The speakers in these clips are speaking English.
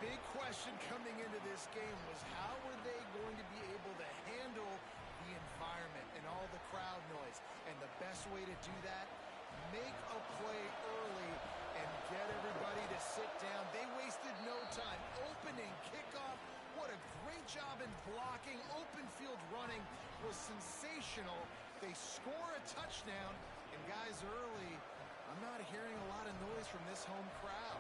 big question coming into this game was how were they going to be able to handle the environment and all the crowd noise. And the best way to do that, make a play early and get everybody to sit down. They wasted no time. Opening kickoff, what a great job in blocking. Open field running was sensational. They score a touchdown, and guys, early, I'm not hearing a lot of noise from this home crowd.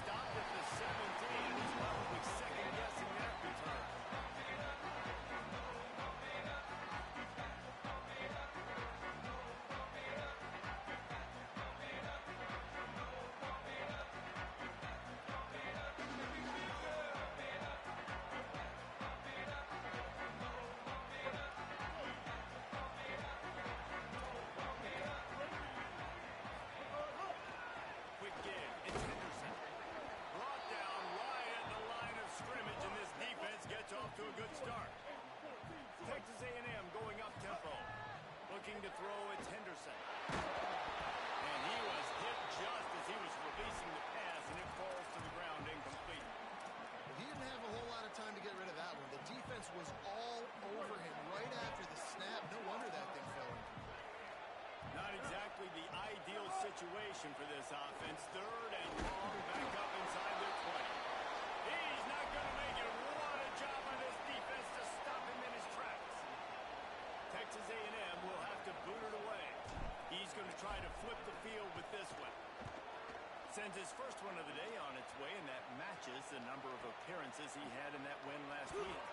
Stopped at the 17. He's probably second-guessing that return. Quick give. It's Henderson. Brought down right at the line of scrimmage, and this defense gets off to a good start. Texas A&M going up-tempo. Looking to throw, it's Henderson. And he was hit just as he was releasing the pass, and it falls to the ground incomplete. He didn't have a whole lot of time to get rid of that one. The defense was all over him right after the snap. No wonder that thing fell incomplete. Not exactly the ideal situation for this offense. Third and long, back up inside their 20. He's not going to make it. What a job on this defense to stop him in his tracks. Texas A&M will have to boot it away. He's going to try to flip the field with this one. Sends his first one of the day on its way, and that matches the number of appearances he had in that win last week.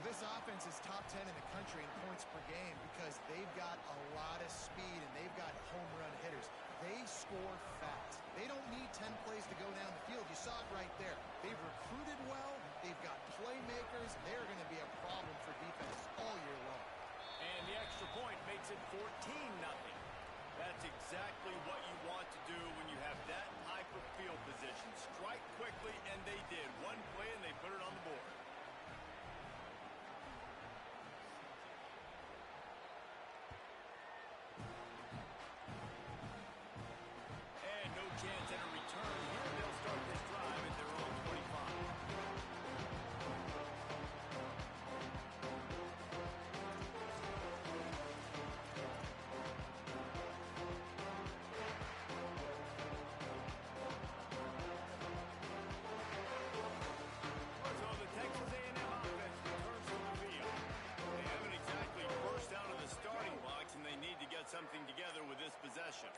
This offense is top 10 in the country in points per game because they've got a lot of speed and they've got home run hitters. They score fast. They don't need 10 plays to go down the field. You saw it right there. They've recruited well. They've got playmakers. They're going to be a problem for defenses all year long. And the extra point makes it 14-0. That's exactly what you want to do when you have that type of field position. Strike quickly, and they did. One play, and they put it on the board. Chance at a return here. They'll start this drive at their own 25. So the Texas A&M offense returns to the field. They haven't exactly burst out of the starting blocks, and they need to get something together with this possession.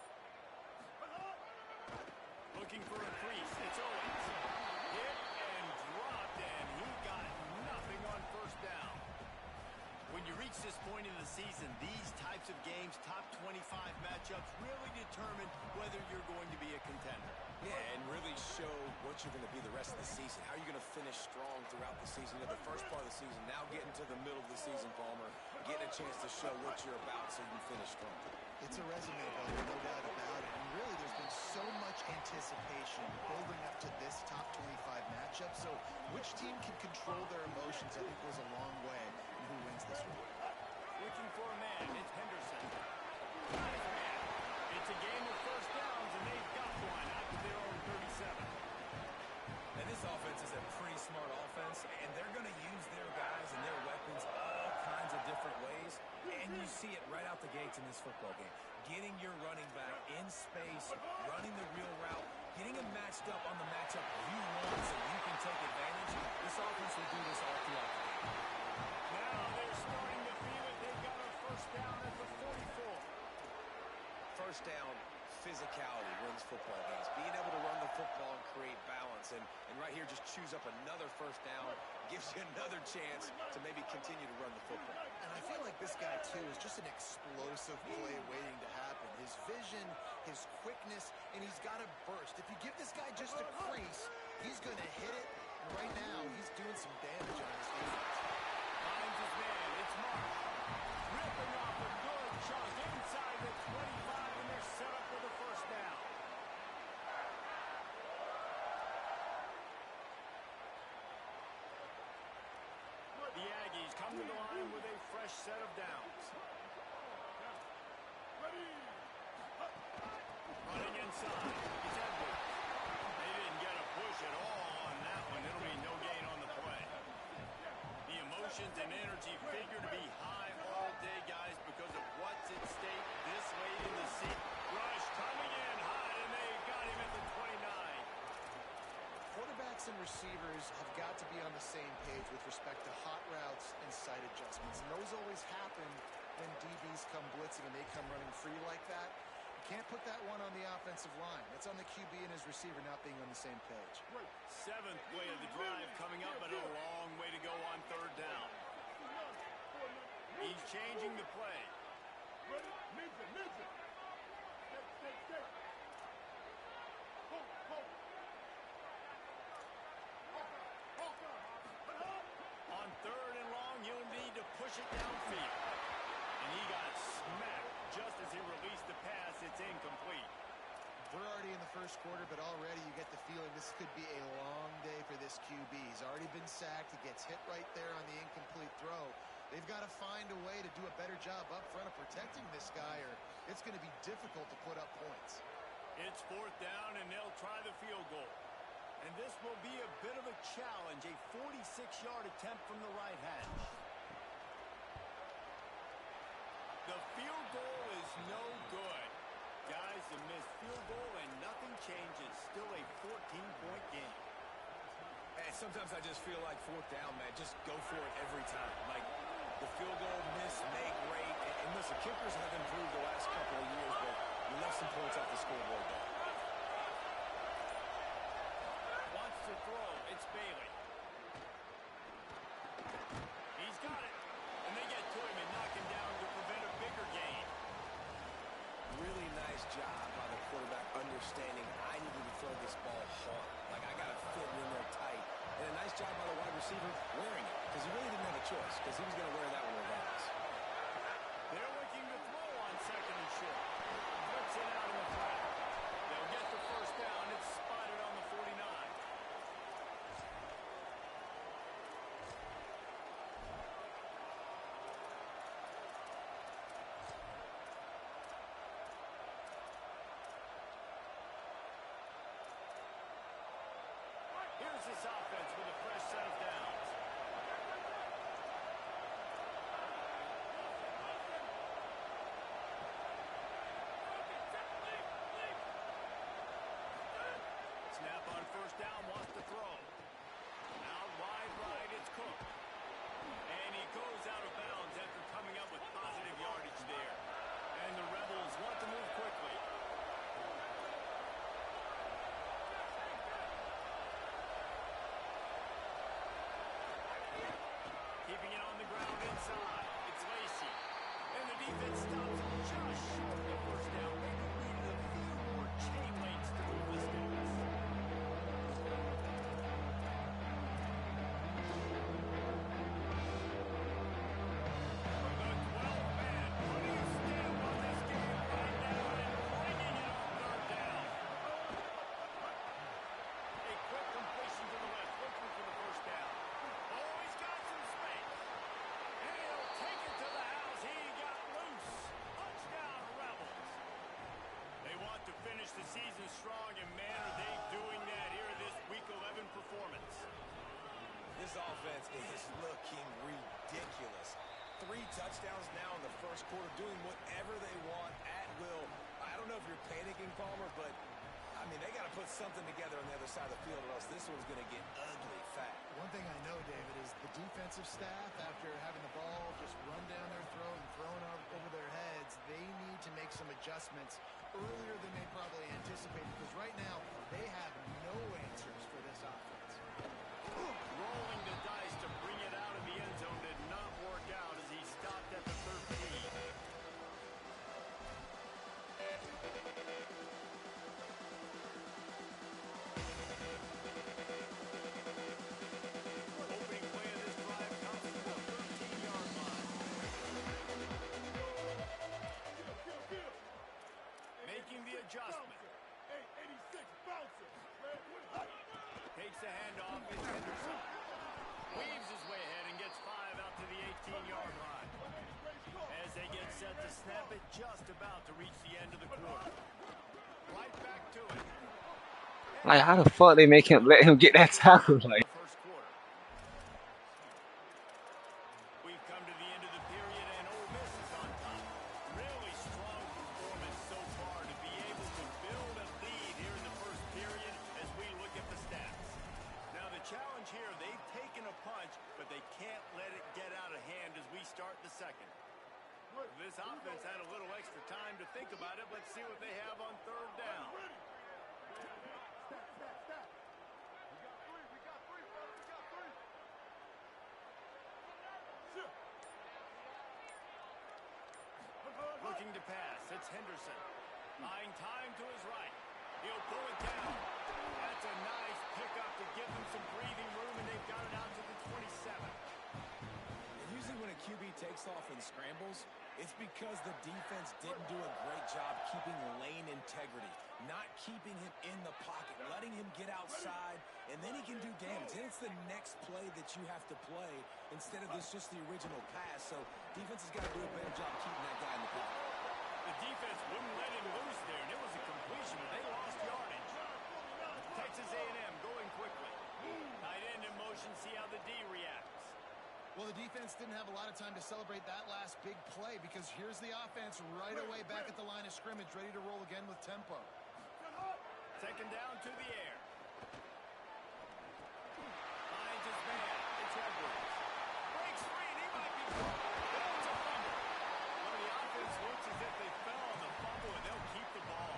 Looking for a crease. It's Owens. Hit and dropped, and he got nothing on first down. When you reach this point in the season, these types of games, top 25 matchups, really determine whether you're going to be a contender. Yeah, and really show what you're going to be the rest of the season. How are you going to finish strong throughout the season? The first part of the season, now getting to the middle of the season, Palmer, getting a chance to show what you're about so you can finish strong. It's a resume builder, no doubt about it. And really, there's been so much anticipation building up to this top 25 matchup. So which team can control their emotions, I think, goes a long way in who wins this one. Looking for a man. It's Henderson. Nice man. It's a game of first downs, and they've got one out to their own 37. And this offense is a pretty smart offense, and they're going to use their guys and their weapons all kinds of different ways. And you see it right out the gates in this football game. Getting your running back in space, running the real route, getting him matched up on the matchup you want so you can take advantage. This offense will do this all throughout the game. Now they're first down physicality wins football games. Being able to run the football and create balance. And right here, just choose up another first down, gives you another chance to maybe continue to run the football. And I feel like this guy, too, is just an explosive play waiting to happen. His vision, his quickness, and he's got a burst. If you give this guy just a crease, he's going to hit it. And right now, he's doing some damage on his defense. Finds his man. It's Marsh. Ripping off a good chunk inside the 25, and they're set up with a first down. The Aggies come to the line with a fresh set of downs. Running inside. It's Edwards. They didn't get a push at all on that one. It'll be no gain on the play. The emotions and energy figure to be high all day, guys, because of what's at stake this late in the season. Rush coming in high, and they got him at the 29. Quarterbacks and receivers have got to be on the same page with respect to hot routes and sight adjustments. And those always happen when DBs come blitzing and they come running free like that. You can't put that one on the offensive line. That's on the QB and his receiver not being on the same page. Seventh play of the drive coming up, but a long way to go on third down. He's changing the play. On third and long, he'll need to push it downfield. And he got smacked just as he released the pass. It's incomplete. We're already in the first quarter, but already you get the feeling this could be a long day for this QB. He's already been sacked. He gets hit right there on the incomplete throw. They've got to find a way to do a better job up front of protecting this guy, or it's going to be difficult to put up points. It's fourth down, and they'll try the field goal. And this will be a bit of a challenge, a 46-yard attempt from the right hash. The field goal is no good. Guys, the missed field goal, and nothing changes. Still a 14-point game. And sometimes I just feel like fourth down, man, just go for it every time. Like the field goal, miss, make, rate. And listen, kickers have improved the last couple of years, but you left some points off the scoreboard there. Wants to throw. It's Bailey. He's got it. And they get to him and knock him down to prevent a bigger gain. Really nice job by the quarterback understanding I needed to throw this ball hard. Like I got to fit it in there tight. And a nice job by the wide receiver wearing it because he really didn't have a choice because he was going to wear that one regardless. They're looking to throw on second and short. Puts it out in the flat. They'll get the first down. It's spotted on the 49. Here's this offense with a fresh set of downs. Snap on first down, wants to throw. Out wide right, it's Cook. And he goes out of bounds after coming up with positive yardage there. And the Rebels want to move quickly. Keeping it on the ground inside. It's Lacey. And the defense stops him just short of the first down. Maybe needed a few more chain links to move the sticks. From the 12-man, putting a stamp on this game right now and bringing it on third down. A quick completion to the left, looking for the first down. Oh, he's got some space. And he'll take it to the house. He got loose. Touchdown, Rebels. They want to finish the season strong, and man, are they doing that here in this Week 11 performance. This offense is looking ridiculous. 3 touchdowns now in the first quarter, doing whatever they want at will. I don't know if you're panicking, Palmer, but, I mean, they got to put something together on the other side of the field or else this one's going to get ugly fast. One thing I know, David, is the defensive staff, after having the ball just run down their throat and thrown over their heads, sides, they need to make some adjustments earlier than they probably anticipated, because right now they have no answers for this offense. Rolling the dice to bring it out of the end zone did not work out as he stopped at the 13. Opening play of this drive comes from the 13-yard line. Making the adjustment. Takes the handoff. It's Henderson. Weaves his way ahead and gets 5 out to the 18-yard line. As they get set to snap it, just about to reach the end of the quarter. Right back to it. Like, how the fuck they make him let him get that tackle? Like, First quarter. We've come to the end of the period, and Ole Miss is on top. Really strong performance so far to be able to build a lead here in the first period as we look at the stats. Now the challenge here, they've taken a punch, but they can't let it get out of hand as we start the second. This offense had a little extra time to think about it. Let's see what they have on third down. Looking to pass. It's Henderson. Buying time to his right. He'll pull it down. That's a nice pickup to give them some breathing room, and they've got it out to the 27. Usually when a QB takes off and scrambles, it's because the defense didn't do a great job keeping lane integrity, not keeping him in the pocket, letting him get outside, and then he can do damage. Then it's the next play that you have to play instead of this just the original pass. So defense has got to do a better job keeping that guy in the pocket. The defense wouldn't let him loose there, and it was a completion, but they lost yardage. Texas A&M going quickly. Tight end in motion, see how the D reacts. Well, the defense didn't have a lot of time to celebrate that last big play, because here's the offense right away back at the line of scrimmage, ready to roll again with tempo. Second down to the air. Finds his man. It's Edwards. Breaks free, and he might be caught. It's a fumble. Well, the offense looks as if they fell on the fumble, and they'll keep the ball.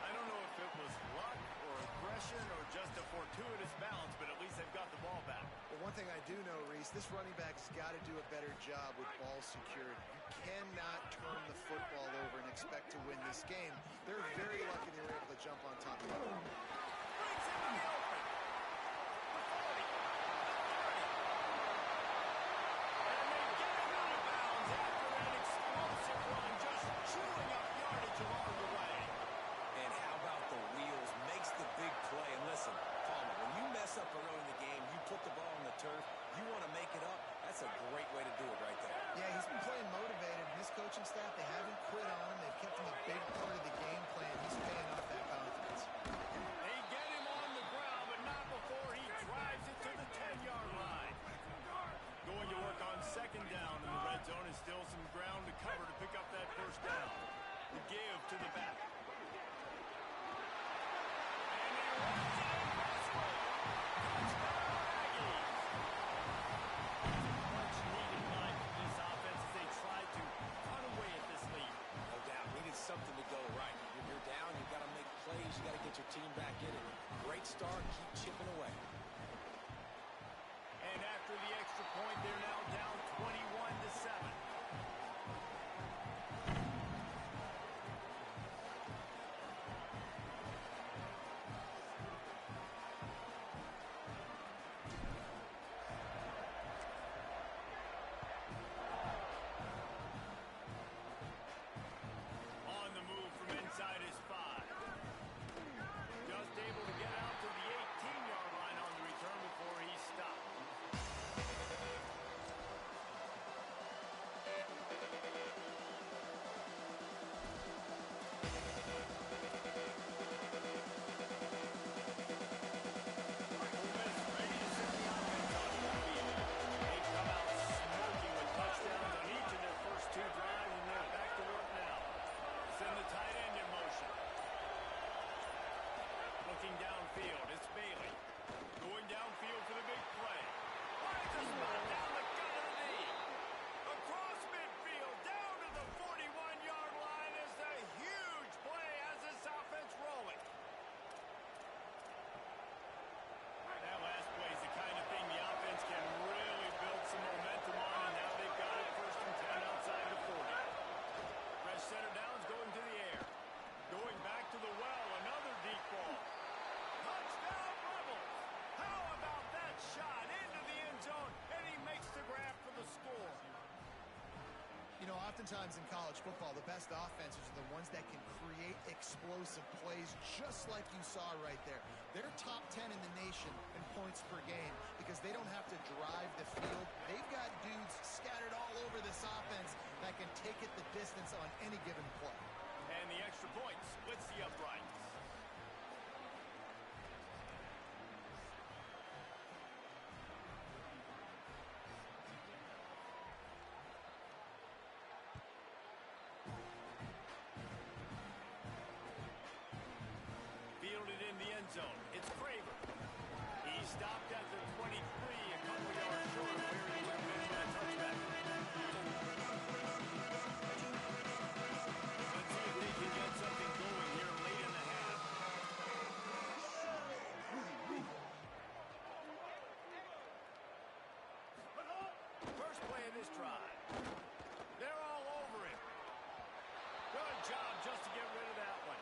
I don't know if it was luck or aggression or just a fortuitous balance, but at least they've got the ball back. Well, one thing I do know, Reese, this running back's got to do a better job with ball security. You cannot turn the football over and expect to win this game. They're very lucky they were able to jump on top of it. Brings him in the open. The 40. And they get him out of bounds after an explosive run, just chewing up yardage along the way. And how about the wheels? Makes the big play. And listen, Palmer, when you mess up early in the game, you put the ball on the turf, you want to make it up, that's a great way to do it right there. Yeah, he's been playing motivated. His coaching staff, they haven't quit on him. They've kept him a big part of the game plan. He's paying off that confidence. They get him on the ground, but not before he drives it to the 10-yard line. Going to work on second down in the red zone, and still some ground to cover to pick up that first down. The give to the back. And he runs it in pass roll. Touchdown, Aggies. Much needed line for this offense as they try to cut away at this lead. No doubt, needed something to go right. When you're down, you've got to make plays. You got to get your team back in it. Great start, keep chipping away. And after the extra point, they're now down 21-7. On the move from inside his 5. Just able to get out to the 18-yard line on Oftentimes in college football, the best offenses are the ones that can create explosive plays just like you saw right there. They're top 10 in the nation in points per game because they don't have to drive the field. They've got dudes scattered all over this offense that can take it the distance on any given play. And the extra point splits the uprights. Fielded in the end zone. It's Craver. He stopped at the 23, a couple yards short of where he would have been with a touchback. Let's see if they can get something going here late in the half. First play of this drive. They're all over him. Good job just to get rid of that one.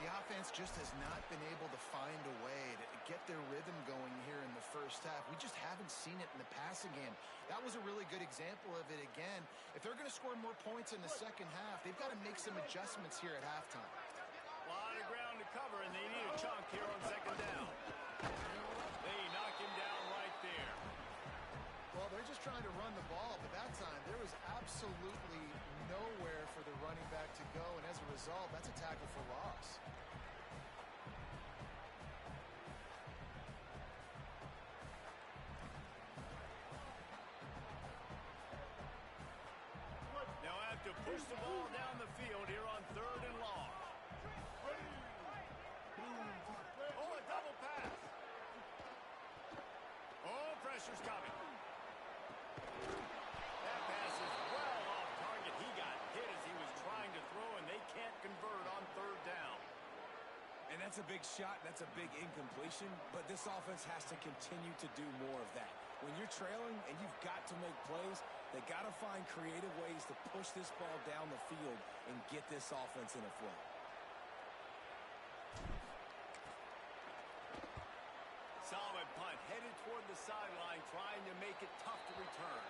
The offense just has not been able to find a way to get their rhythm going here in the first half. We just haven't seen it in the passing game. That was a really good example of it again. If they're going to score more points in the second half, they've got to make some adjustments here at halftime. A lot of ground to cover, and they need a chunk here on second down. They knock him down right there. Well, they're just trying to run the ball, but that time there was absolutely nowhere for the running back to go, and as a result, that's a tackle for loss. Now have to push the ball down the field here on third and long. Oh, a double pass. Oh, pressure's coming. That pass is well off target. He got hit as he was trying to throw, and they can't convert on third down. And that's a big shot. That's a big incompletion. But this offense has to continue to do more of that. When you're trailing and you've got to make plays, they got to find creative ways to push this ball down the field and get this offense in a flow. Solid punt, headed toward the sideline, trying to make it tough to return.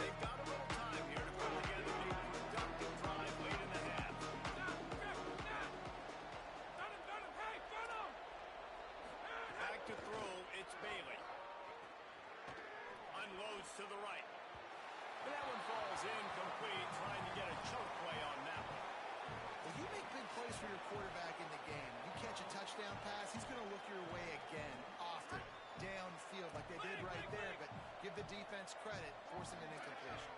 They've got a little time here to put together a productive drive late in the half. Back to throw, it's Bailey. Unloads to the right. That one falls incomplete, trying to get a choke play on that one. Well, you make big plays for your quarterback in the game. You catch a touchdown pass, he's going to look your way again, often, downfield like they did right there, but give the defense credit, forcing an incompletion.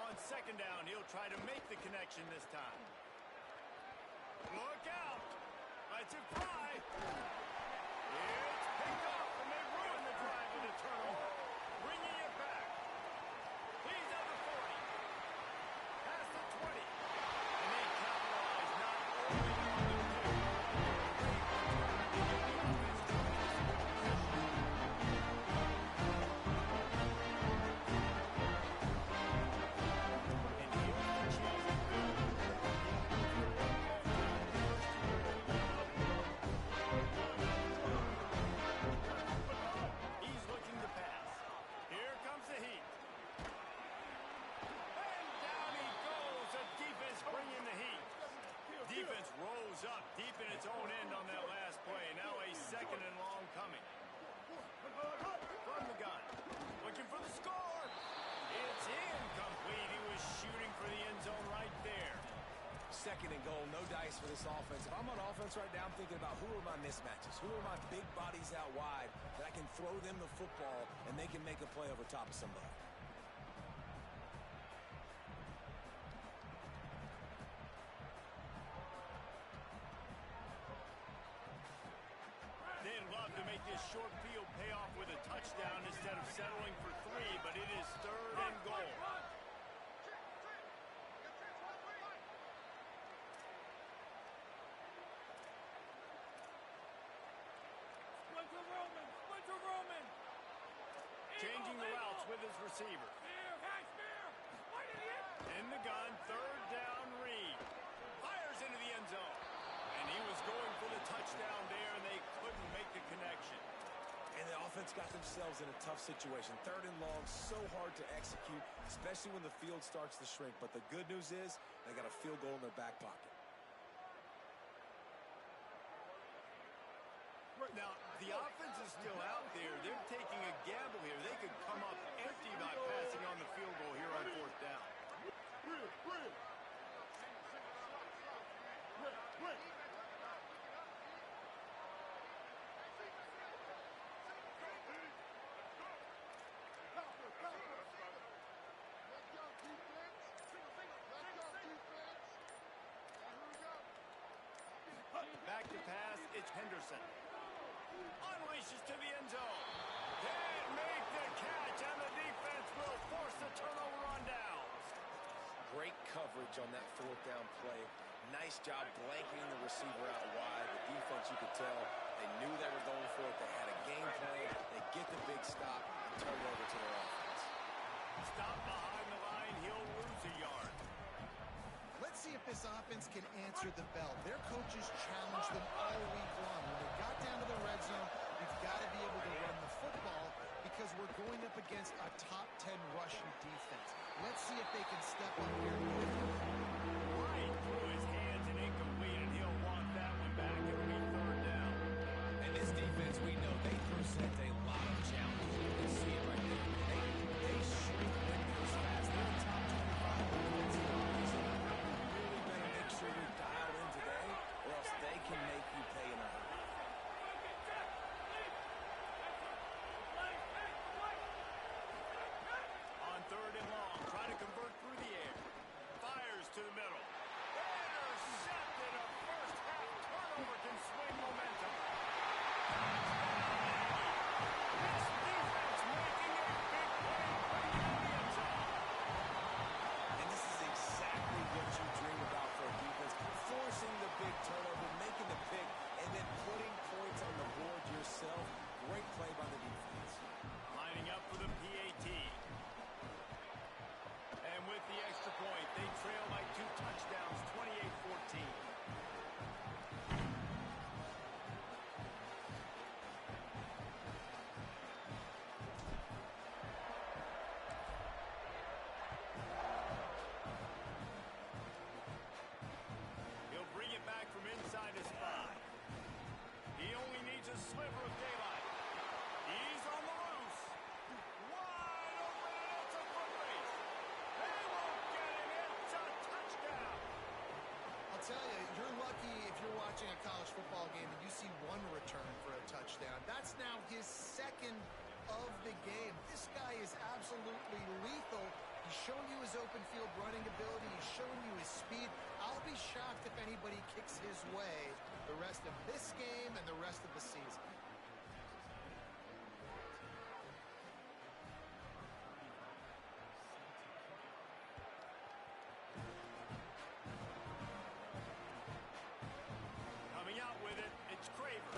On second down, he'll try to make the connection this time. Look out! Let's it fly! It's picked off, and they ruin the drive with a turnover. Bringing it back. He's at the 40. Past the 20. And they capitalize not only on the play, and here's the chance to build. He's looking to pass. Here comes the heat. And down he goes. The defense bringing the heat. Defense rose up deep in its own end on that last play. Now a second and long coming. From the gun. Looking for the score. It's incomplete. He was shooting for the end zone right there. Second and goal, no dice for this offense. If I'm on offense right now, I'm thinking about who are my mismatches? Who are my big bodies out wide that I can throw them the football and they can make a play over top of somebody? They'd love to make this short field pay off with a touchdown instead of settling for 3, but it is third and goal. Changing the routes with his receiver. In the gun, third down, Reed. Fires into the end zone. And he was offense got themselves in a tough situation. 3rd and long, so hard to execute, especially when the field starts to shrink. But the good news is they got a field goal in their back pocket. Now, the offense is still out there. They're taking a gamble here. They could come up empty by passing on the field goal here on 4th down. Back to pass, it's Henderson. Unleashes to the end zone. Can't make the catch, and the defense will force the turnover on downs. Great coverage on that 4th down play. Nice job blanketing the receiver out wide. The defense, you could tell, they knew they were going for it. They had a game plan. They get the big stop and turn it over to their offense. Stop behind the line. He'll lose a yard. Let's see if this offense can answer the bell. Their coaches challenged them all week long. When they got down to the red zone, we've got to be able to run the football because we're going up against a top 10 rushing defense. Let's see if they can step up here and do it. Right through his hands and incomplete, and he'll want that one back. It'll be 3rd down. And this defense, we know they present a lot of challenges. You can see it right there. They shrink windows fast. They're a top 25 defensive offense. Really better make sure you're dialed in today, or else they can make you pay in a hurry. On 3rd and long, trying to convert through the air. Fires to the middle. Intercepted. A first-half turnover can swing momentum. This defense making a big play, bringing in the end zone. And this is exactly what you dream about for a defense. Forcing the big turnover, making the pick, and then putting points on the board yourself. Great play by the defense. Lining up for the PAT. And with the extra point, they trail by 2 touchdowns, 28-14. He'll bring it back from inside his 5. He only needs a sliver of daylight. He's on the loose. Wide open, and it's a foot race. They won't get him. It's a touchdown. I'll tell you, you're lucky if you're watching a college football game and you see one return for a touchdown. That's now his 2nd of the game. This guy is absolutely lethal. He's showing you his open field running ability. He's showing you his speed. I'll be shocked if anybody kicks his way the rest of this game and the rest of the season. Coming out with it, it's Craver.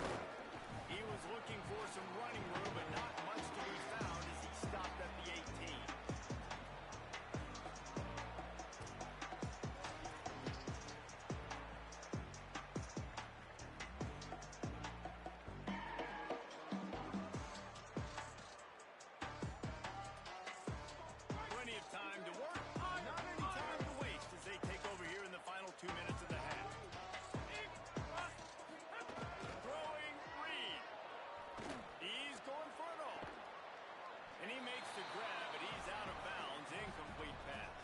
He was looking for some running room, but not much to be found as he stopped at the 18. Plenty of time to work, not any time to waste as they take over here in the final 2 minutes of the half. Throwing Reed. He's going for it all. And he makes the grab, but he's out of bounds. Incomplete pass.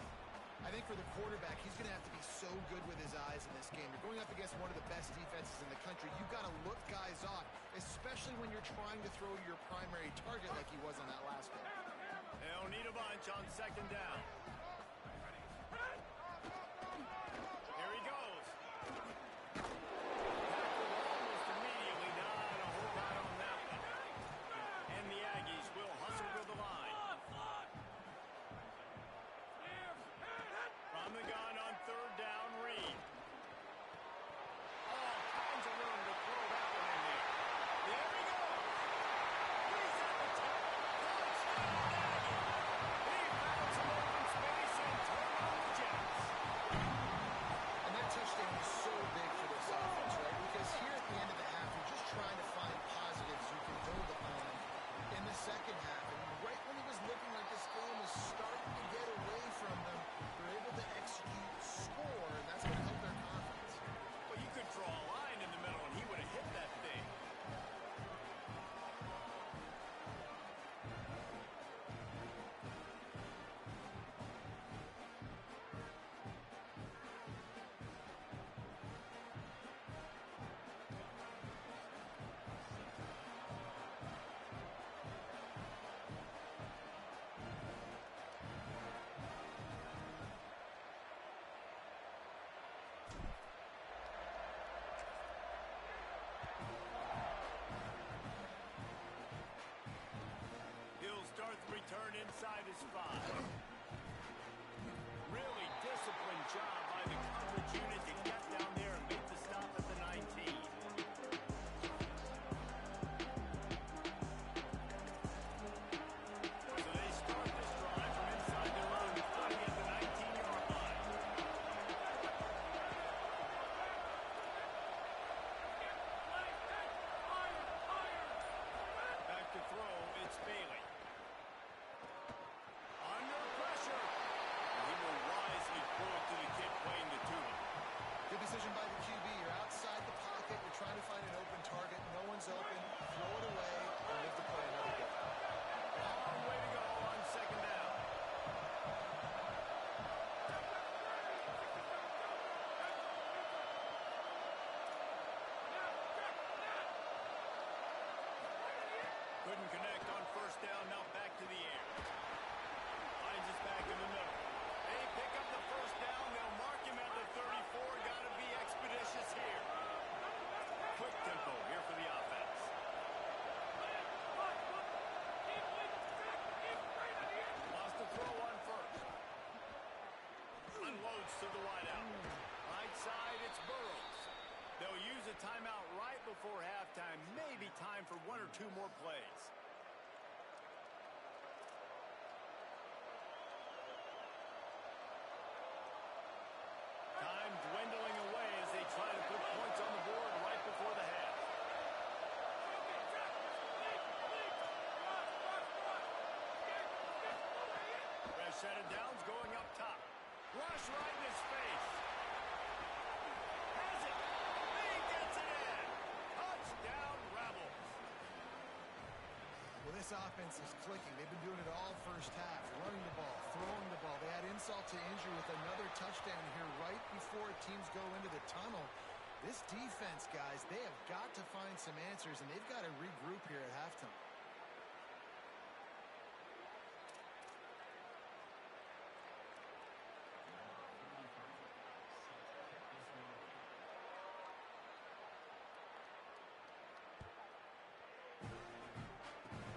I think for the quarterback, he's going to have to be so good with his eyes in this game. You're going up against one of the best defenses in the country. You've got to look guys off, especially when you're trying to throw to your primary target like he was on that last one. They'll need a bunch on 2nd down. Here he goes. Tackle almost immediately. Not a whole lot on that one. And the Aggies will hustle to the line. From the gun on 3rd down, Reed. All kinds of room to throw that one in there. There he goes. He's at the 10. Touchdown, Aggies. He found some open space and turned on the Jets. And that touchdown is so big for this offense, right? Because here at the end of the half, you're just trying to find positives you can build upon. couldn't connect on first down. Now back to the air. Finds us back in the middle. They pick up the first down. They'll mark him at the 34. Got to be expeditious here. Quick tempo here for the offense. Lost the throw on first. Unloads to the wideout. Right side, it's Burrows. They'll use a timeout right before halftime. Maybe time for one or two more plays. Time dwindling away as they try to put points on the board right before the half. Fresh set of downs going up top. Rush right in his face. Has it. He gets it in. Touchdown, Rebels. Well, this offense is clicking. They've been doing it all first half. Running the ball, throwing the ball. They add insult to injury with another touchdown here right before teams go into the tunnel. This defense, guys, they have got to find some answers, and they've got to regroup here at halftime.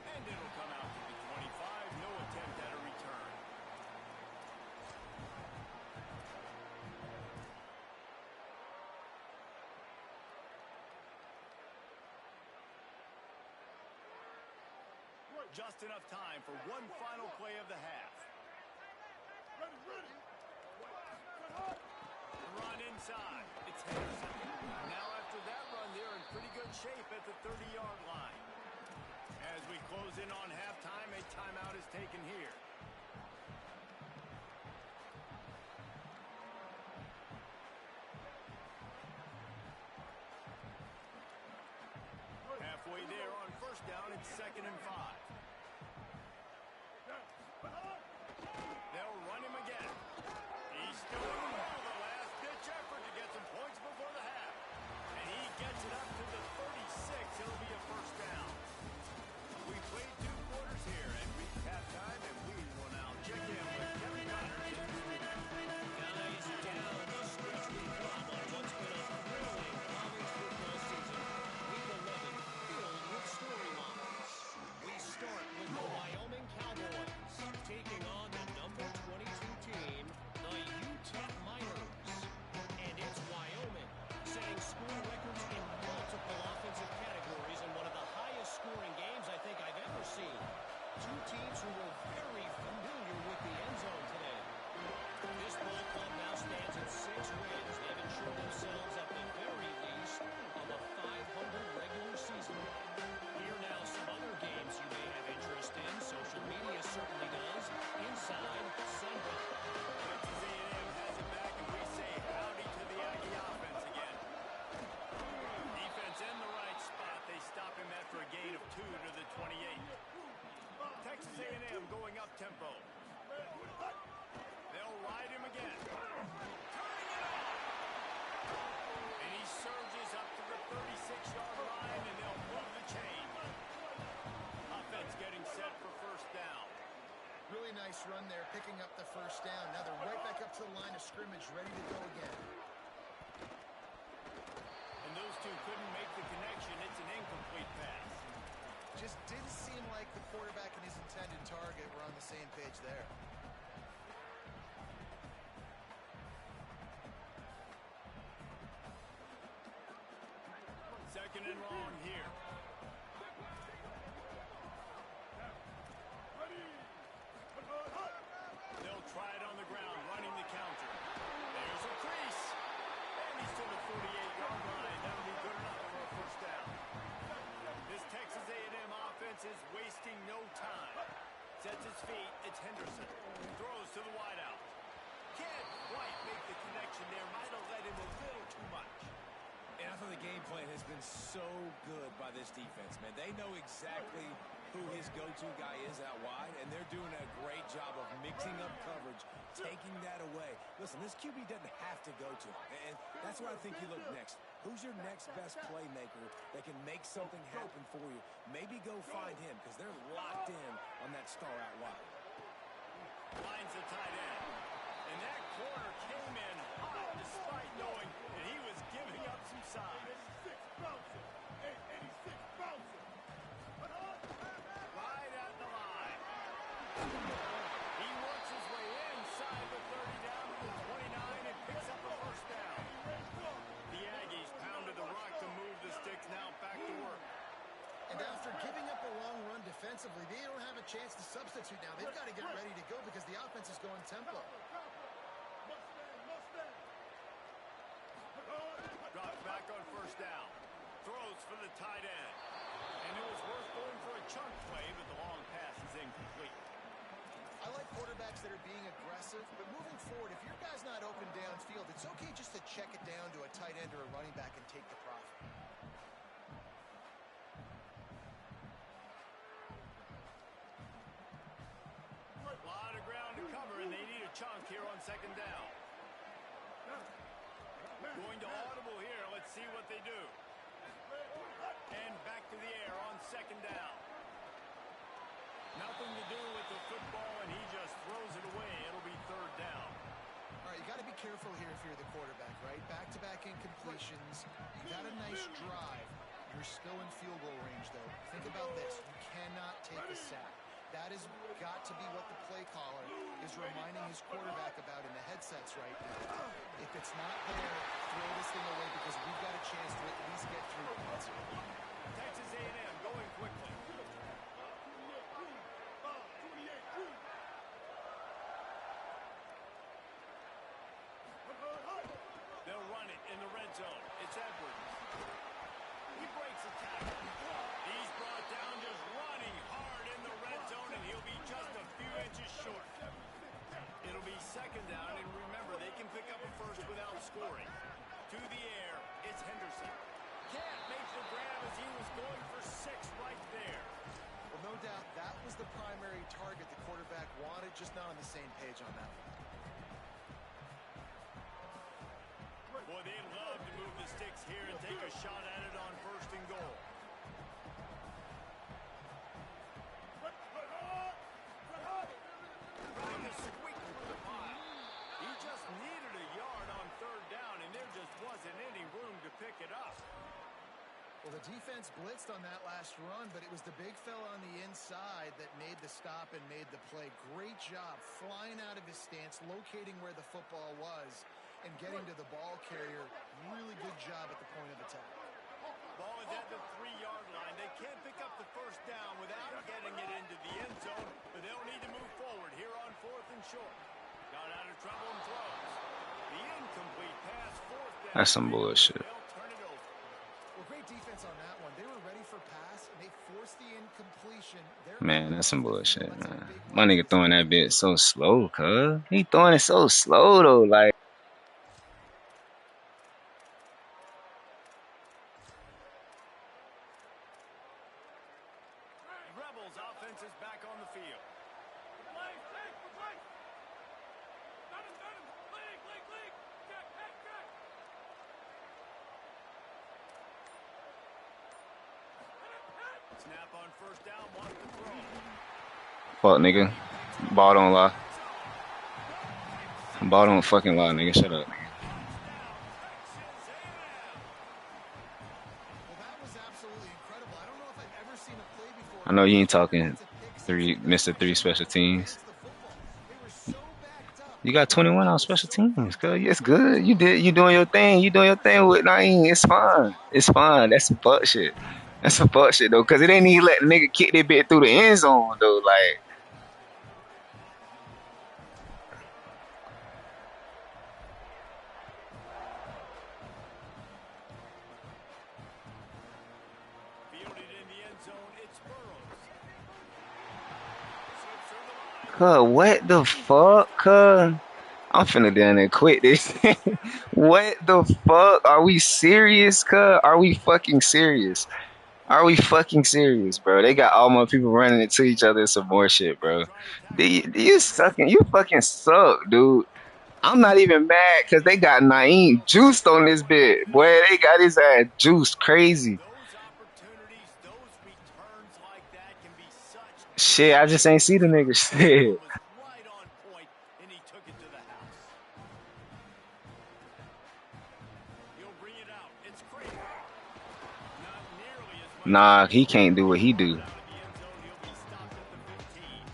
And it'll come out to the 25. No attempt at a return. Just enough time for one final play of the half. Run inside. It's Henderson. Now after that run, they're in pretty good shape at the 30-yard line. As we close in on halftime, a timeout is taken here. Halfway there on first down, it's 2nd and 5. They'll run him again. He's still in the middle. The last-ditch effort to get some points before the half. And he gets it up to the 36. It'll be a first down. We played 2 quarters here and reached halftime, and we will now check in with Kevin Connors. Guys, down the stretch we come on what's been a thrilling college football season. Week 11 filled with storylines. We start with the Wyoming Cowboys taking on the number 22 team, the UTEP Miners. And it's Wyoming setting school records in multiple offensive categories in one of the highest scoring games I think I've ever seen. 2 teams who were very familiar with the end zone today. This ball club now stands at 6 wins. They've ensured themselves at the very least of a 500 regular season. Here now some other games you may have interest in. Social media certainly does. Inside Sunbelt. Texas A&M has it back, and we say howdy to the Aggie offense again. Defense in the right spot. They stop him after a gain of 2 to the 28. Texas A&M going up tempo. They'll ride him again. Turning it off. And he surges up to the 36-yard line, and they'll move the chain. Offense getting set for first down. Really nice run there, picking up the first down. Now they're right back up to the line of scrimmage, ready to go again. And those two couldn't make the connection. It's an incomplete pass. Just didn't seem like the quarterback and his intended target were on the same page there. Second and long here. They'll try it on the ground, running the counter. There's a crease. And he's to the 48-yard line. That'll be good enough for a first down. This Texas A&M offense is wasting no time. Sets his feet. It's Henderson. Throws to the wideout. Can't quite make the connection there. Might have led him a little too much. And I thought the game plan has been so good by this defense, man. They know exactly who his go-to guy is out wide, and they're doing a great job of mixing up coverage, taking that away. Listen, this QB doesn't have to go to him, and that's where I think you look next. Who's your next best playmaker that can make something happen for you? Maybe go find him, because they're locked in on that star out wide. Finds the tight end. And that corner came in hot despite knowing that he was giving up some size. Right at the line. He works his way inside the 30 down to the 29 and picks up a first down. The Aggies pounded the rock to move the sticks, now back to work. And after giving up a long run defensively, they don't have a chance to substitute now. They've got to get ready to go because the offense is going tempo. Drops back on first down. Throws for the tight end. And it was worth going for a chunk play, but the long pass is incomplete. I like quarterbacks that are being aggressive, but moving forward, if your guy's not open downfield, it's okay just to check it down to a tight end or a running back and take the profit. A lot of ground to cover, and they need a chunk here on second down. Going to audible here. Let's see what they do. And back to the air on second down. Nothing to do with the football, and he just throws it away. It'll be third down. All right, you got to be careful here if you're the quarterback, right? Back-to-back incompletions. You've had a nice drive. You're still in field goal range, though. Think about this. You cannot take a sack. That has got to be what the play caller is reminding his quarterback about in the headsets right now. If it's not there, throw this thing away because we've got a chance to at least get 3 points. Texas A&M going quickly. They'll run it in the red zone. It's Edwards. He breaks a tackle. He's brought down just running hard in the red zone, and he'll be just a few inches short. It'll be second down, and remember, they can pick up a first without scoring. To the air, it's Henderson. Can't make the grab as he was going for 6 right there. Well, no doubt that was the primary target the quarterback wanted, just not on the same page on that one. Boy, they love to move the sticks here and take a shot at it on first and goal. Trying to squeak through the pile. He just needed a yard on third down, and there just wasn't any room to pick it up. Well, the defense blitzed on that last run, but it was the big fella on the inside that made the stop and made the play. Great job flying out of his stance, locating where the football was, and getting to the ball carrier. Really good job at the point of attack. Ball is at the 3-yard line. They can't pick up the first down without getting it into the end zone, but they'll need to move forward here on 4th and short. Got out of trouble and throws. The incomplete pass, 4th down. That's some bullshit. They'll turn it over. Well, great defense on that one. They were ready for pass, and they forced the incompletion. Man, that's some bullshit, man. My nigga throwing that bit so slow, cuz. He throwing it so slow, though. Like, Rebels offense is back on the field. Snap on first down, wants to throw. fuck, nigga. Ball don't lie. Ball don't fucking lie, nigga. Shut up, nigga. I know you ain't talking Mr. 3 special teams. You got 21 on special teams, cuz. It's good. You doing your thing. You doing your thing with Naeem. It's fine. It's fine. That's some fuck shit. That's some fuck shit though, cause it ain't even let the nigga kick that bit through the end zone though. Like, Fielded in the end zone, it's Burrows. Slips through the line. cuz, what the fuck, cuz? I'm finna down there quit this. What the fuck? Are we serious, cuz? Are we fucking serious? Are we fucking serious, bro? They got all my people running into each other and some more shit, Going to bro. try to tackle You, him. you sucking. You fucking suck, dude. I'm not even mad because they got Naeem juiced on this bit. Boy, they got his ass juiced crazy. Those opportunities, those returns like that can be such Shit, I game just ain't see the changers. nigga That shit. one was right on point, and he took it to the house. He'll bring it out. It's Kramer. Not nearly as much as he Nah, he wanted. can't do what He's he hauled do. out of the end zone. He'll be stopped at the 15.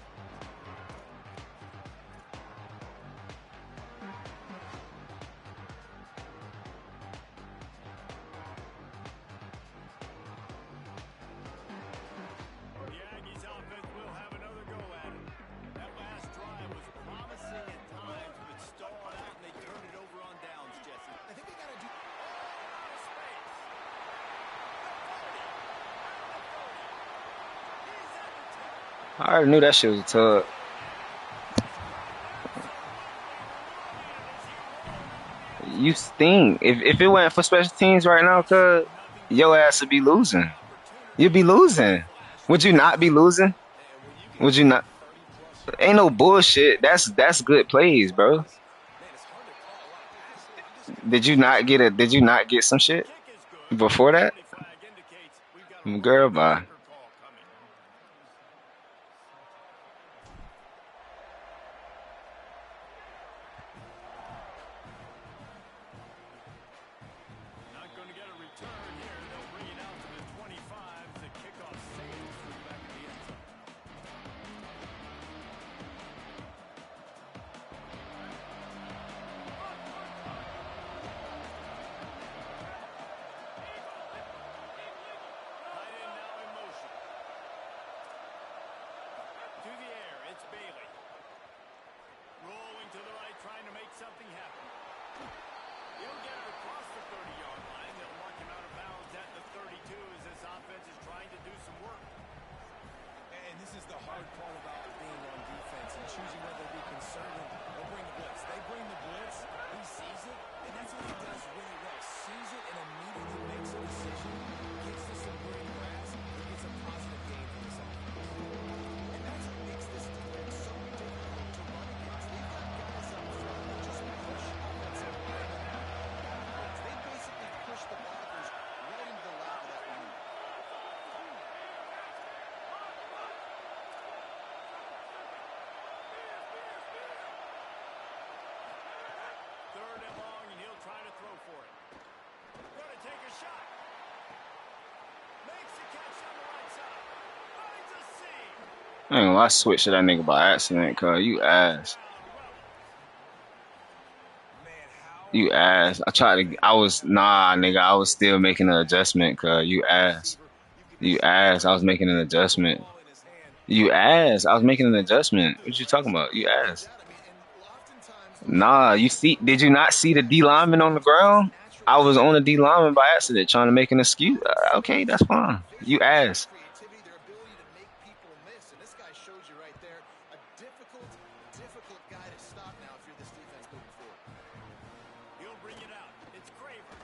The Aggies offense will have another go at it. That last drive was promising at times, but stalled out, and they turned it over on downs, Jesse. I think they got to do. Out of space. He's at the 10. I already knew that shit was a tug. You stink. If it went for special teams right now, cuz your ass would be losing. You'd be losing. Would you not be losing? And when you can Would you get not? 30-plus Ain't yards no on the ground bullshit. That's good plays, this bro. offense, man, it's hard to call a lot of passes. Did you not get some shit Kick is good. before that? Penalty flag indicates we've got a Girl, holding bye. kicker call coming. Not going to get a return here. They'll bring it out to the 25. The kickoff sails through the back of the end zone. Tight end now in motion. To the air, it's Bailey. Rolling to the right, trying to make something happen. He'll get it across the 30-yard line. They'll mark him out of bounds at the 32 as this offense is trying to do some work. And this is the hard part about being on defense and choosing whether to be conservative or bring the blitz. They bring the blitz, he sees it, and that's what he does really well. Sees it and immediately makes a decision, gets to some green grass, and gets a positive gain from this offense. And that's what makes this defense so difficult to run against. They've got guys up front that just push offensive linemen backwards. They basically push the blockers right into the lap of that running back. Third and long, and he'll try to throw for it. Going to take a shot. Makes the catch on the right side. Finds a seam. I ain't gonna lie, I switched to that nigga by accident, cuz you ass. Man, how You ass. Nah, nigga, I was still making an adjustment, cuz you ass. receiver, you could be You sitting ass. there I was making an with the adjustment. ball in his hand. You ass. I was making an adjustment. To the What you right talking about? side. You No ass. doubt. I mean, and oftentimes those Nah, guys you that see, come did off you the not see the D outside, those lineman on the guys ground? I naturally was have on the that D lineman by ability accident trying to make an excuse. to Okay, separate that's you, their fine. You vision, their ass. creativity, their ability to make people miss. And this guy shows you right there a difficult guy to stop now if you're this defense moving forward. He'll bring it out. It's Craver.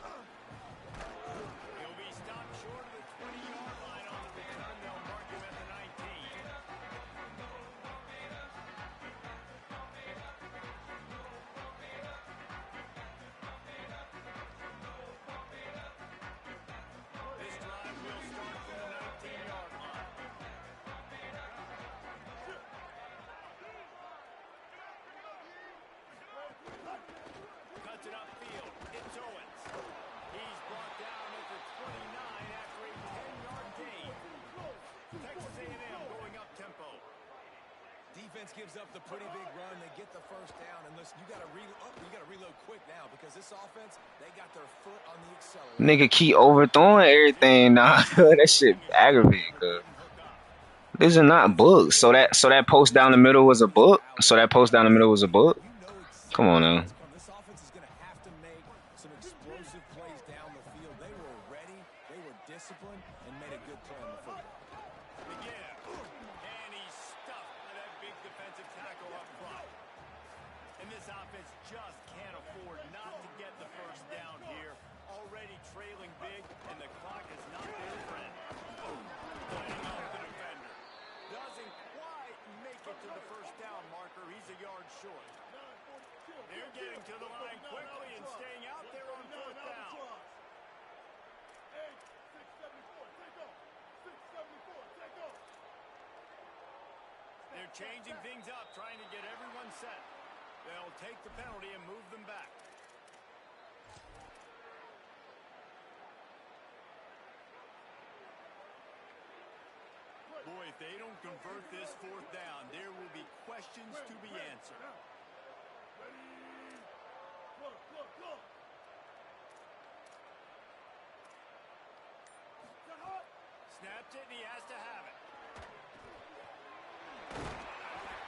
He'll be stopped short of the 20-yard line on the return. They'll mark him at the 19. This drive will start from the 19-yard line. Cuts it upfield. It's Owens. He's brought down at the 29 after a 10-yard gain. Texas A&M going up tempo. Defense gives up the pretty big run. They get the first down. And listen, you got to reload quick now because this offense, they got their foot on the accelerator. Nigga keep overthrowing everything. Nah, that shit aggravating, cuz. Didn't hook up. These are not books. So that post down the middle was a book? So that post down the middle was a book? You know Come on exactly now. what's coming. This offense is going to have to make some explosive plays down the field. They were ready, they were disciplined, and made a good play on the football. Again. And he's stuffed by that big defensive tackle up front. And this offense just can't afford not to get the first down here. Already trailing big, and the clock is not their friend. changing things up, trying to get everyone set. They'll take the penalty and move them back. Boy, if they don't convert this fourth down, there will be questions to be answered. Snapped it, and he has to have it.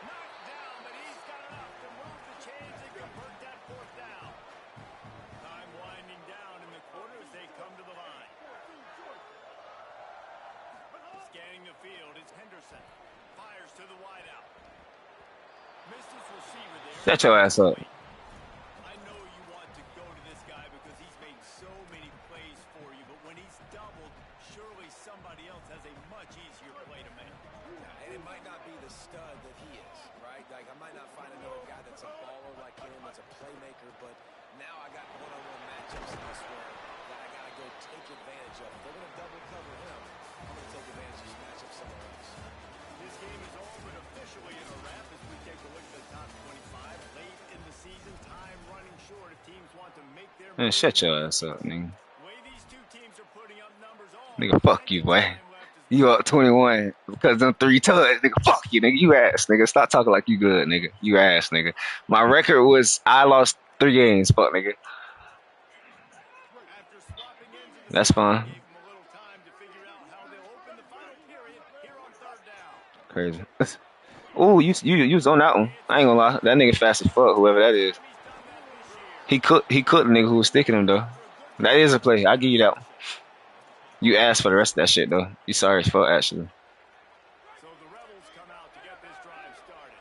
Knocked down, but he's got enough to move the chains and convert that fourth down. Time winding down in the quarter as they come to the line. Scanning the field is Henderson. Fires to the wideout. Misses receiver there. Shut your ass up. I know you want to go to this guy because he's made so many plays for you, but when he's doubled, surely somebody else has a much easier play to make. And it might not be the stud that he is, right? Like, I might not find another guy that's a baller like him, that's a playmaker, but now I got one-on-one matchups in this world that I got to go take advantage of. If they're going to double cover him, I'm going to take advantage of this matchup somewhere else. This game is all but officially in a wrap as we take a look at the top 25. Late in the season, time running short if teams want to make their Man, move. shut your ass up, nigga. The way these two teams are putting up numbers, Nigga, fuck you, boy. You up 21 because them 3 tuds, nigga. Fuck you, nigga. You ass, nigga. Stop talking like you good, nigga. You ass, nigga. My record was I lost 3 games. Fuck, nigga. After swapping ends in the That's second, fine. gave them a little time to figure out how they'll open the final period here on third down. Crazy. Ooh, you was on that one. I ain't gonna lie. That nigga fast as fuck, whoever that is. He cooked the nigga who was sticking him, though. That is a play. I'll give you that one. You asked for the rest of that shit, though. You sorry as fuck, actually. So the Rebels come out to get this drive started.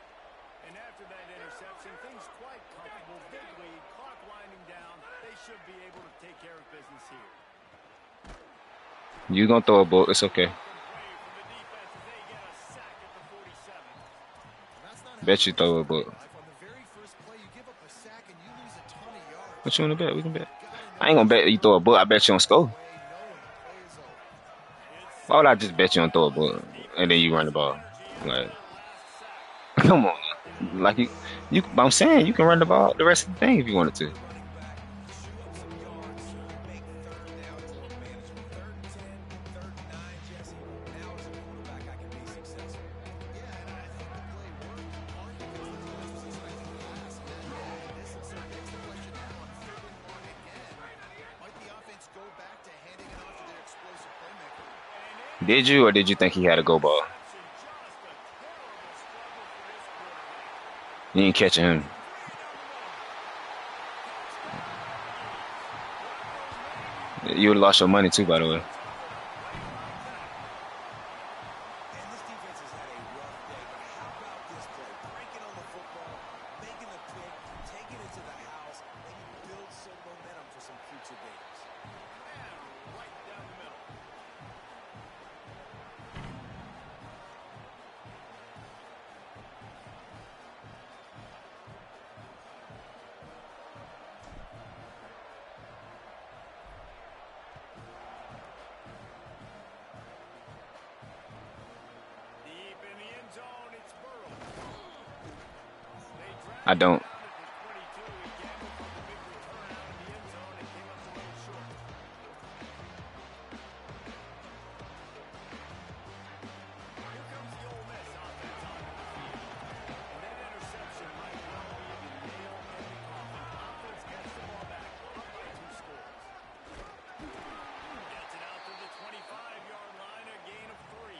And after that interception, things quite comfortable. Big lead, clock winding down. They should be able to take care of business here. You gonna throw a ball. It's okay. From the defense as they get a sack at the 47. That's not how Bet you throw a ball. on the very first play, you give up a sack and you lose a ton of yards. What you wanna bet? We can bet. I ain't gonna bet you throw a ball. I bet you don't score. Why would I just bet you don't throw a ball and then you run the ball? Like, come on. Like you. I'm saying you can run the ball the rest of the thing if you wanted to. Did you, or did you think he had a go ball? You ain't catching him. You would have lost your money too, by the way. And this defense has had a rough day, but how about this play? Breaking on the football, making the pick, taking it to the house, maybe build some momentum for some future games. And right down the middle. Deep in the end zone, it's Burrow. They drag I don't. him down at the 22. He gambled for the big return out in the end zone and came up a little short. Here comes the Ole Miss offense onto the field. And that interception might well be the nail in the coffin. Offense gets the ball back, up by 2 scores. Gets it out to the 25-yard line, a gain of 3.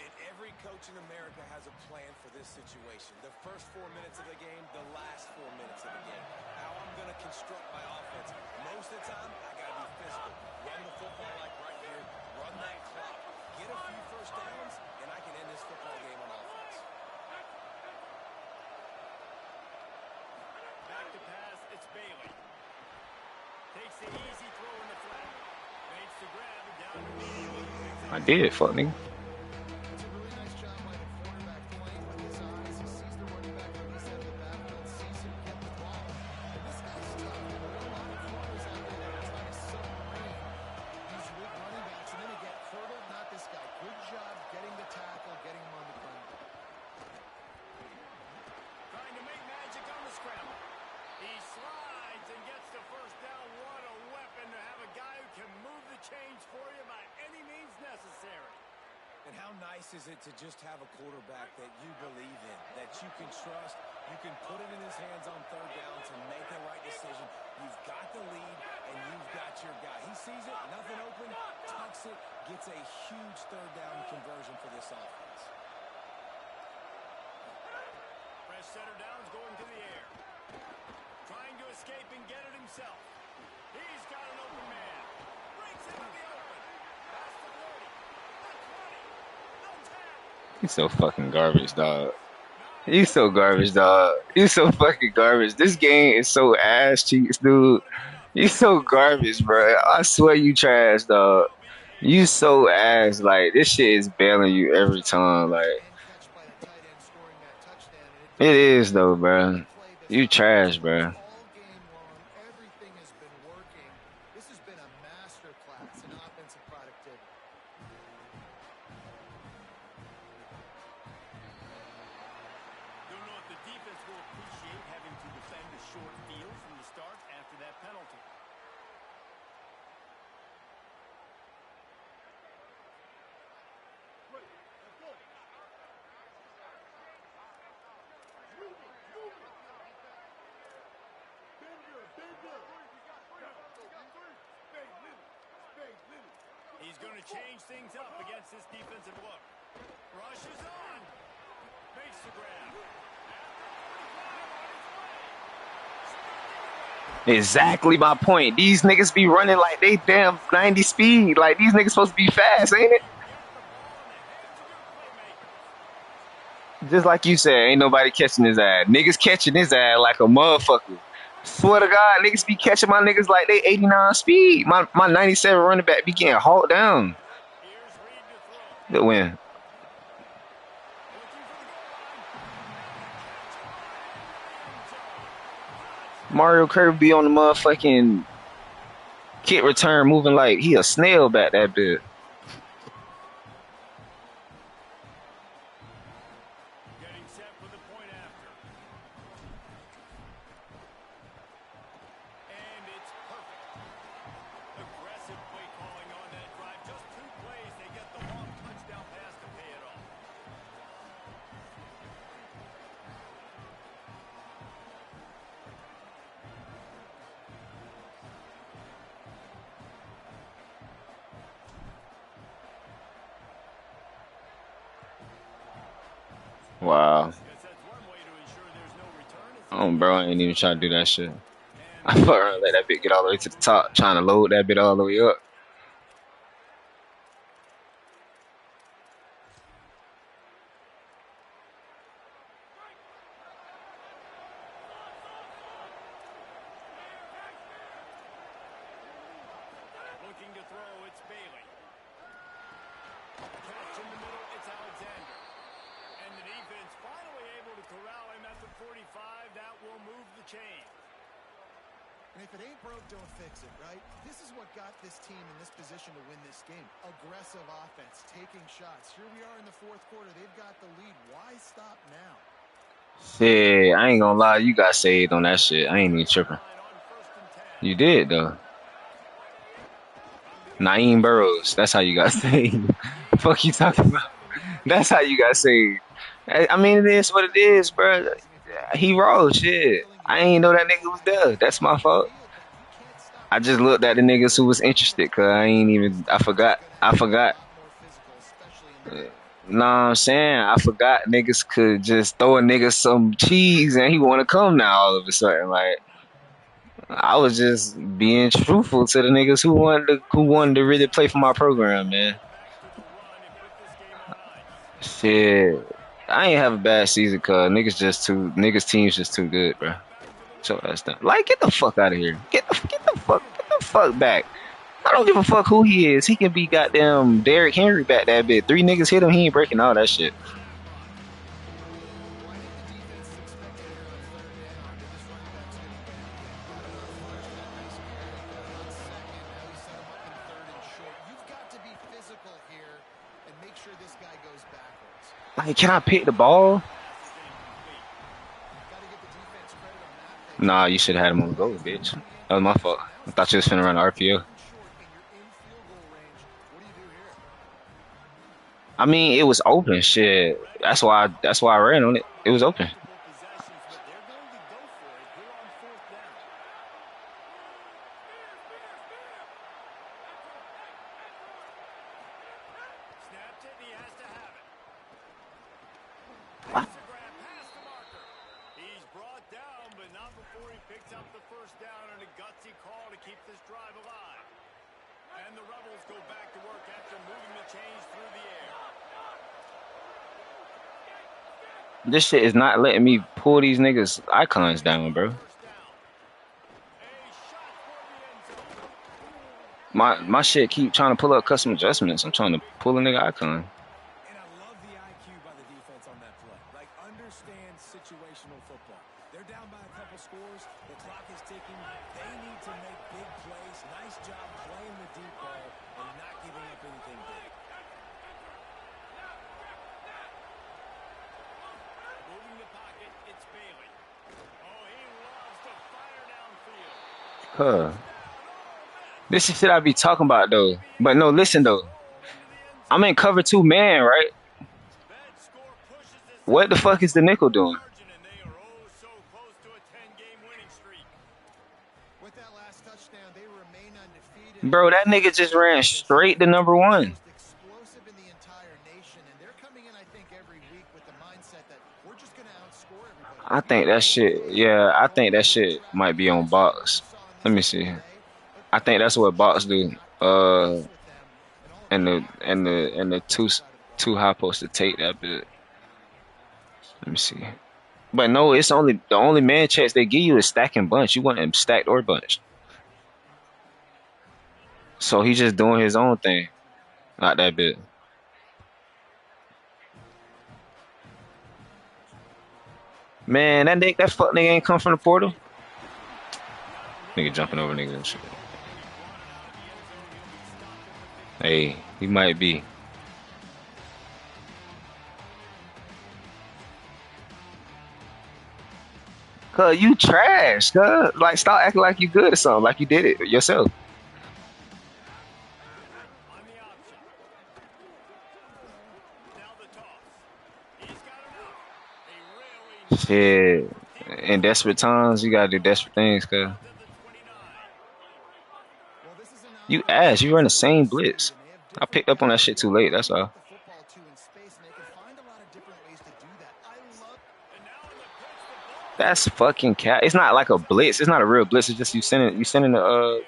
And every coach in America has a plan for this situation. The first 4 minutes of the game, the last 4 minutes of the game. How I'm going to construct my offense. Most of the time, I got to be physical. Run the football like right here. Run that clock. Get a few first downs, and I can end this football game on offense. Back to pass, it's Bailey. Takes the easy throw in the flat. Makes the grab and down immediately. I did, fuck nigga. It's a really nice job by the quarterback playing with his eyes. He sees the running back release out of the backfield, sees him get the ball. And this guy's tough. There are a lot of corners out there that are trying to submarine these weak running backs, and then they get hurdled. Not this guy. Good job getting the tackle, getting him on the ground. nice is it to just have a quarterback that you believe in, that you can trust, you can put it in his hands on third down to make the right decision. You've got the lead, and you've got your guy. He sees it, nothing open, tucks it, gets a huge third down conversion for this offense. Fresh setter downs going to the air. Trying to escape and get it himself. He's got an open man. Breaks into the open. Past the 40. The 20. No 10. He's so fucking garbage, dog. You so garbage, dog. You so fucking garbage. This game is so ass cheeks, dude. You so garbage, bro. I swear you trash, dog. You so ass. Like, this shit is bailing you every time. Like, And catch by the tight end scoring that touchdown. And it it didn't is, though, bro. play this You trash, offense bro. all game long. Everything has been working. This has been a master class in offensive productivity. Don't know if the defense will appreciate having to defend a short field from the start after that penalty. He's going to change things up against this defensive look. Rushes on. Makes the grab. Exactly my point. These niggas be running like they damn 90 speed. Like, these niggas supposed to be fast, ain't it? Just like you said, ain't nobody catching his ass. Niggas catching his ass like a motherfucker. Swear to God, niggas be catching my niggas like they 89 speed. My 97 running back be getting hauled down. Here's Reed to throw. Good win. Mario Kirby be on the motherfucking kick return moving like he a snail back that bit. Getting set for the point after. And it's perfect. Aggressive play calling on that drive. Just 2 plays, they get the long touchdown pass to pay it off. Wow. Guess that's one way to ensure there's no return. Oh, bro, I ain't even trying to do that shit. I fuck around, let that bit get all the way to the top, trying to load that bit all the way up. Looking to throw, it's Bailey. Catch in the middle, it's Alexander. And the defense finally able to corral him at the 45. That will move the chain. And if it ain't broke, don't fix it, right? This is what got this team in this position to win this game. Aggressive offense, taking shots. Here we are in the 4th quarter. They've got the lead. Why stop now? Shit, I ain't gonna lie, you got saved on that shit. I ain't even tripping. On 1st and 10. You did, though. Naeem Burrows, that's how you got saved. Fuck you talking about? That's how you got saved. I mean, it is what it is, bro. He raw, shit. I ain't know that nigga was there. That's my fault. I just looked at the niggas who was interested, cause I forgot. Nah, I'm saying, I forgot niggas could just throw a nigga some cheese and he wanna come now all of a sudden. Like, I was just being truthful to the niggas who wanted to really play for my program, man. Shit. I ain't have a bad season, cause niggas team's just too good, bro. So that's done. Like, get the fuck out of here. Get the fuck back. I don't give a fuck who he is. He can be goddamn Derrick Henry back that bit. 3 niggas hit him, he ain't breaking all that shit. Like, can I pick the ball? Nah, you should have had him on the goal, bitch. That was my fault. I thought you was finna run the RPO. I mean, it was open. Shit. That's why I ran on it. It was open. Multiple possessions, but they're going to go for it here on fourth down. Snapped it, and he has to have it. Makes a grab past the marker. He's brought down, but not before he picks up the first down, and a gutsy call to keep this drive alive. And the Rebels go back to work after moving the chains through the air. This shit is not letting me pull these niggas icons down, bro. First down. A shot for the end zone. My shit keep trying to pull up custom adjustments. I'm trying to pull a nigga icon. And I love the IQ by the defense on that play. Like, understand situational football. They're down by a couple scores. The clock is ticking. They need to make big plays. Nice job playing the deep ball and not giving up anything big. Moving the pocket, it's Bailey. Oh, he loves to fire downfield. Huh. This is shit I be talking about though. But no, listen though. I'm in cover 2 man, right? That score pushes this What the fuck is the nickel doing? margin, and they are oh so close to a 10-game winning streak. With that last touchdown, they remain undefeated. Bro, that nigga just ran straight to number 1. Most explosive in the entire nation, and they're coming in, I think, every week with the mindset that we're just going to outscore everybody. I think that shit, yeah, I think that shit might be on box. Let me see. I think that's what box do. And the two high post to take that bit. Let me see. But no, it's only the only man chance they give you is stack and bunch. You want him stacked or bunch. So he's just doing his own thing. Not that bit. Man, that fuck nigga ain't come from the portal. Nigga jumping over niggas and shit. Hey, he might be. Cause you trash, cuz. Like, stop acting like you good or something, like you did it yourself. On the option. Now the toss. He's got enough. He really Shit. In desperate times, you gotta do desperate things, cuz. to the 29. Well, this is an You offense ass, you run the same that blitz. they have I different picked up on that shit too late, that's all. the football to in space, and they can find a lot of different ways to do that. I love And now in the pitch, the ball That's fucking cat. It's not like a blitz. It's not a real blitz. It's just you sending the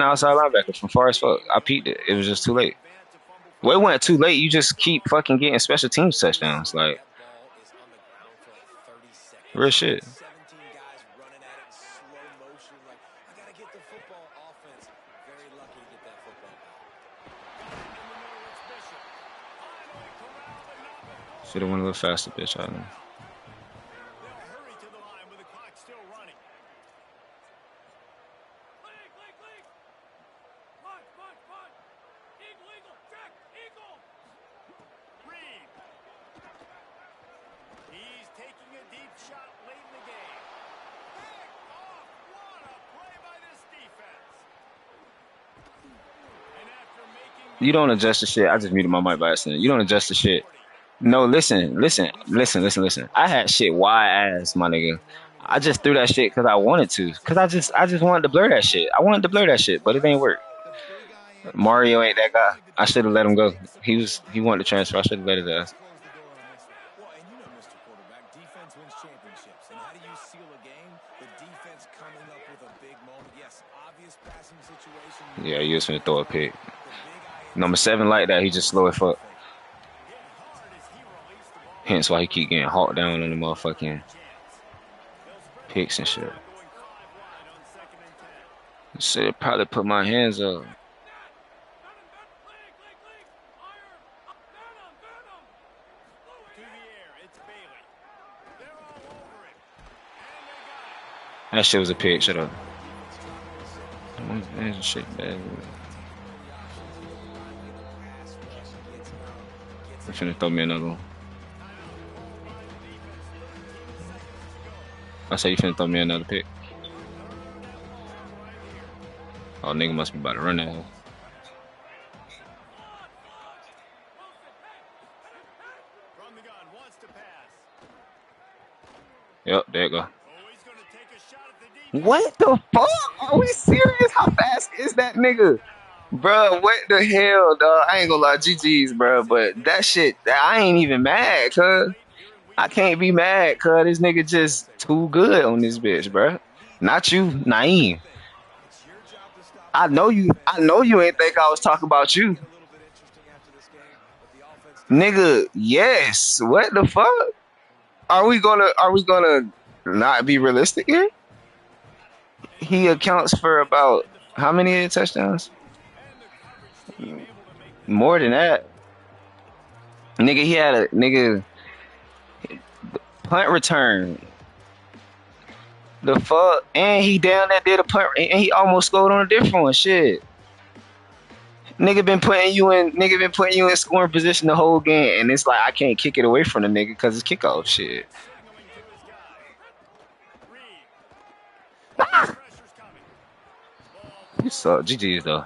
outside linebacker from far as fuck. I peeked it. It was just too late. advance to fumble. Well, it wasn't too late. You just keep fucking getting special teams touchdowns. Like, That ball is on the ground for like 30 seconds. real shit. 17 guys running at it in slow motion. Like, I got to get the football. Offense, very lucky to get that football back. In the middle, it's Bishop. Finally corralled, but not before. Should have went a little faster, bitch. I know. They'll hurry to the line with the clock still running. Reed. He's taking a deep shot late in the game. Picked off. What a play by this defense. And after making You don't adjust the shit. I just muted my mic by accident. You don't adjust the shit. No, listen. I had shit wide ass, my nigga. I just threw that shit because I wanted to. Because I just wanted to blur that shit. I wanted to blur that shit, but it ain't work. the big eye Mario ain't that guy. I should have let him go. He wanted to transfer. I should have let his ass. close the door on this one. Well, and you know, Mr. Quarterback, defense wins championships. And how do you seal a game? The defense coming up with a big moment. Yes, obvious passing situation. Yeah, he was finna throw a pick. The big eye Number 7 like that. He just slow as fuck. hit hard as he released the ball. Hence why he keep getting hawked down on the motherfucking Chance. They'll spread picks and shit. going 5 wide on 2nd and 10. Should have probably put my hands up. To the air, it's Bailey. They're all over him. And they got it. That shit was a pick. Shut up. That shit bad. You finna throw me another one. I say you finna throw me another pick. Oh, nigga must be about to run that. Yep, there you go. Oh, he's going to take a shot at the defense. What the fuck? Are we serious? How fast is that nigga? Bro, what the hell, dog? I ain't gonna lie, GG's, bro, but that shit, I ain't even mad, cuz. I can't be mad, cuz this nigga just too good on this bitch, bro. Not you, Naeem. It's your job to stop the run I defense. know you ain't think I was Things talking about might you. get a little bit interesting after this game, but the offense still has Nigga, it. yes. What the fuck? Are we gonna not be realistic here? He accounts for about how many touchdowns? And the coverage team able to make the More than that. Nigga, he had a nigga punt return. The fuck? And he down there did a punt and he almost scored on a different one. Shit. Nigga been putting you in scoring position the whole game, and it's like I can't kick it away from the nigga because it's kickoff shit. signaling to his guy. Reed. Oh, pressure's coming. Ball You thrown suck. GG's though.